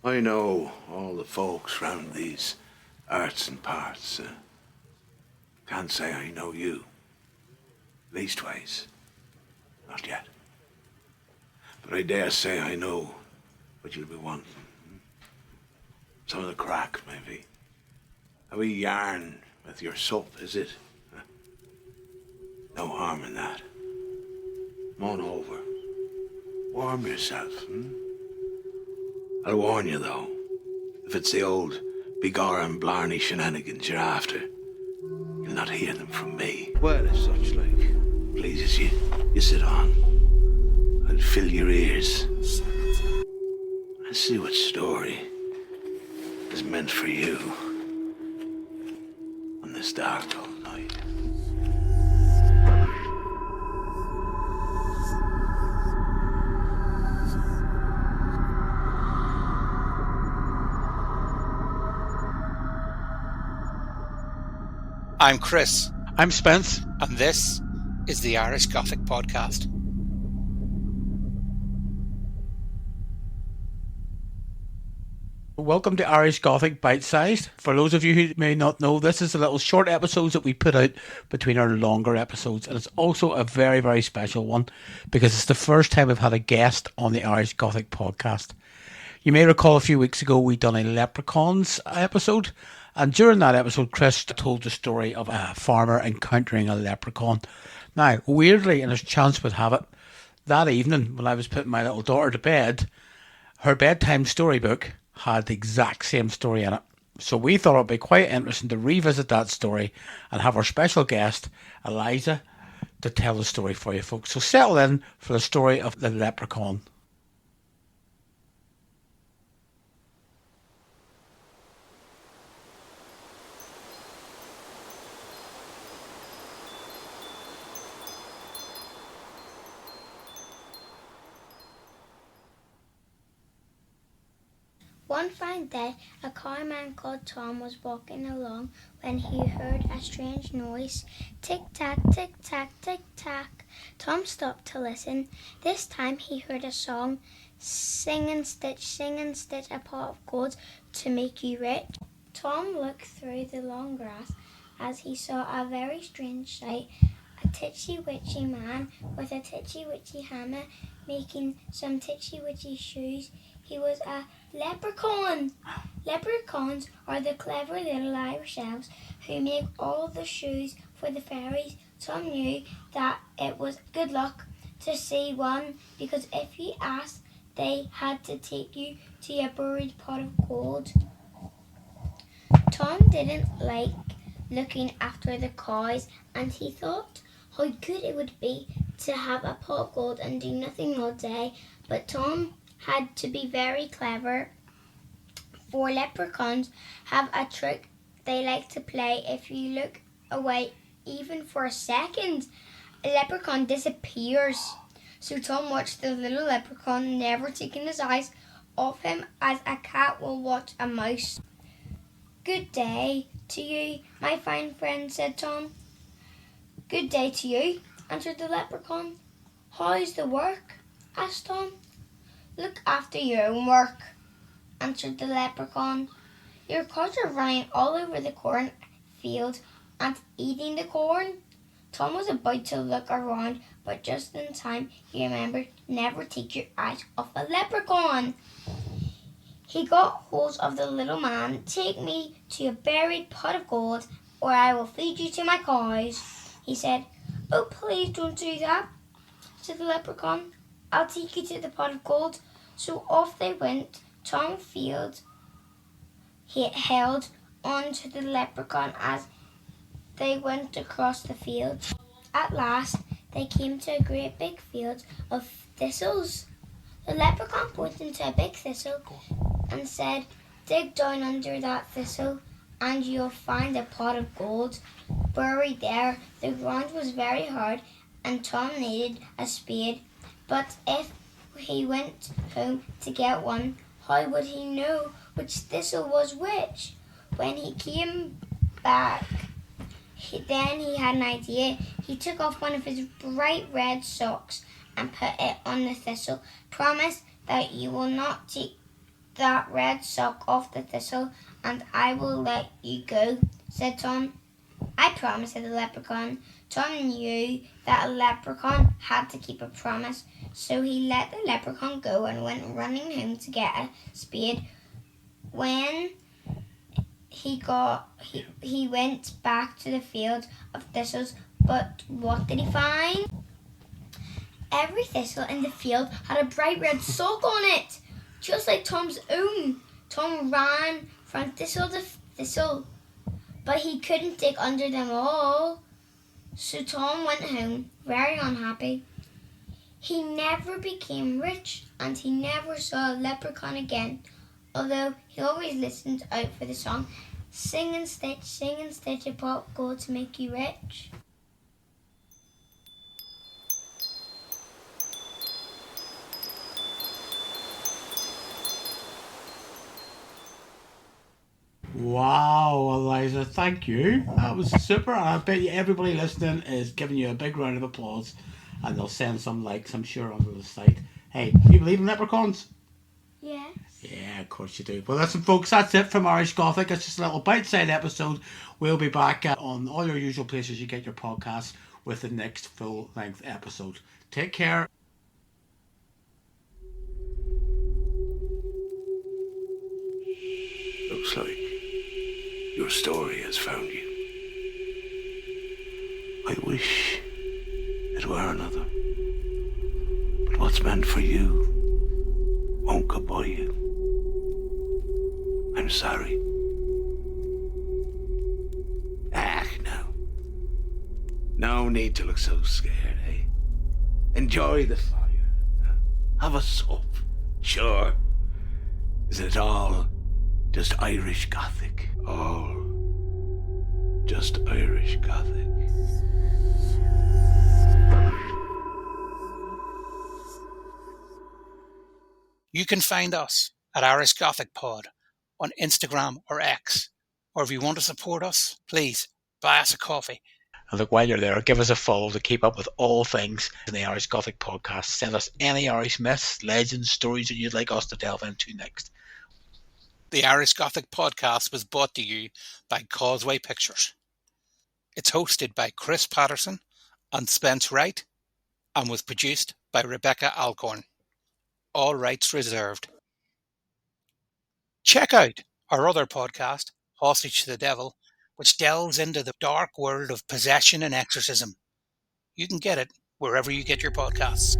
I know all the folks round these arts and parts. Can't say I know you. Leastways, not yet. But I dare say I know what you'll be wanting. Some of the crack, maybe. A wee yarn with your sup, is it? No harm in that. Come on over. Warm yourself, I'll warn you, though. If it's the old Begorra and Blarney shenanigans you're after, you'll not hear them from me. Well, as such like, pleases you, you sit on. I'll fill your ears. And see what story is meant for you on this dark old night. I'm Chris. I'm Spence. And this is the Irish Gothic Podcast. Welcome to Irish Gothic Bite Sized. For those of you who may not know, this is the little short episodes that we put out between our longer episodes. And it's also a very, very special one because it's the first time we've had a guest on the Irish Gothic Podcast. You may recall a few weeks ago we done a Leprechauns episode. And during that episode, Chris told the story of a farmer encountering a leprechaun. Now, weirdly, and as chance would have it, that evening when I was putting my little daughter to bed, her bedtime storybook had the exact same story in it. So we thought it would be quite interesting to revisit that story and have our special guest, Eliza, to tell the story for you folks. So settle in for the story of the leprechaun. One fine day, a cowman called Tom was walking along when he heard a strange noise. Tick-tack, tick-tack, tick-tack. Tom stopped to listen. This time he heard a song, sing and stitch, a pot of gold to make you rich. Tom looked through the long grass as he saw a very strange sight. A titchy-witchy man with a titchy-witchy hammer making some titchy-witchy shoes. He was a leprechaun. Leprechauns are the clever little Irish elves who make all the shoes for the fairies. Tom knew that it was good luck to see one because if you asked, they had to take you to a buried pot of gold. Tom didn't like looking after the cows and he thought how good it would be to have a pot of gold and do nothing all day. But Tom had to be very clever, for leprechauns have a trick they like to play. If you look away even for a second, a leprechaun disappears. So Tom watched the little leprechaun, never taking his eyes off him as a cat will watch a mouse. Good day to you, my fine friend, said Tom. Good day to you, answered the leprechaun. How's the work? asked Tom. Look after your own work, answered the leprechaun. Your cows are running all over the corn field and eating the corn. Tom was about to look around, but just in time he remembered never take your eyes off a leprechaun. He got hold of the little man. Take me to a buried pot of gold, or I will feed you to my cows, he said. Oh, please don't do that, said the leprechaun. I'll take you to the pot of gold. So off they went. Tom held on to the leprechaun as they went across the field. At last, they came to a great big field of thistles. The leprechaun pointed to a big thistle and said, dig down under that thistle and you'll find a pot of gold buried there. The ground was very hard and Tom needed a spade. But if he went home to get one, how would he know which thistle was which? When he came back, then he had an idea. He took off one of his bright red socks and put it on the thistle. Promise that you will not take that red sock off the thistle, and I will let you go," said Tom. "I promise," said the leprechaun. Tom knew that a leprechaun had to keep a promise, so he let the leprechaun go and went running home to get a spade. When he went back to the field of thistles, but what did he find? Every thistle in the field had a bright red sock on it, just like Tom's own. Tom ran from thistle to thistle, but he couldn't dig under them all. So Tom went home very unhappy. He never became rich, and he never saw a leprechaun again, although he always listened out for the song, sing and stitch a pot gold to make you rich." Wow, Eliza, thank you. That was super. I bet you everybody listening is giving you a big round of applause, and they'll send some likes, I'm sure, onto the site. Hey, do you believe in leprechauns? Yes. Yeah, of course you do. Well, listen, folks, that's it from Irish Gothic. It's just a little bite-sized episode. We'll be back on all your usual places you get your podcasts with the next full-length episode. Take care. Looks like your story has found you. I wish it were another. But what's meant for you won't go by you. I'm sorry. No. No need to look so scared, eh? Enjoy the fire. Have a sup. Sure. Isn't it all just Irish Gothic? All just Irish Gothic. You can find us at Irish Gothic Pod on Instagram or X. Or if you want to support us, please buy us a coffee. And look, while you're there, give us a follow to keep up with all things in the Irish Gothic podcast. Send us any Irish myths, legends, stories that you'd like us to delve into next. The Irish Gothic Podcast was brought to you by Causeway Pictures. It's hosted by Chris Patterson and Spence Wright, and was produced by Rebecca Alcorn. All rights reserved. Check out our other podcast, Hostage to the Devil, which delves into the dark world of possession and exorcism. You can get it wherever you get your podcasts.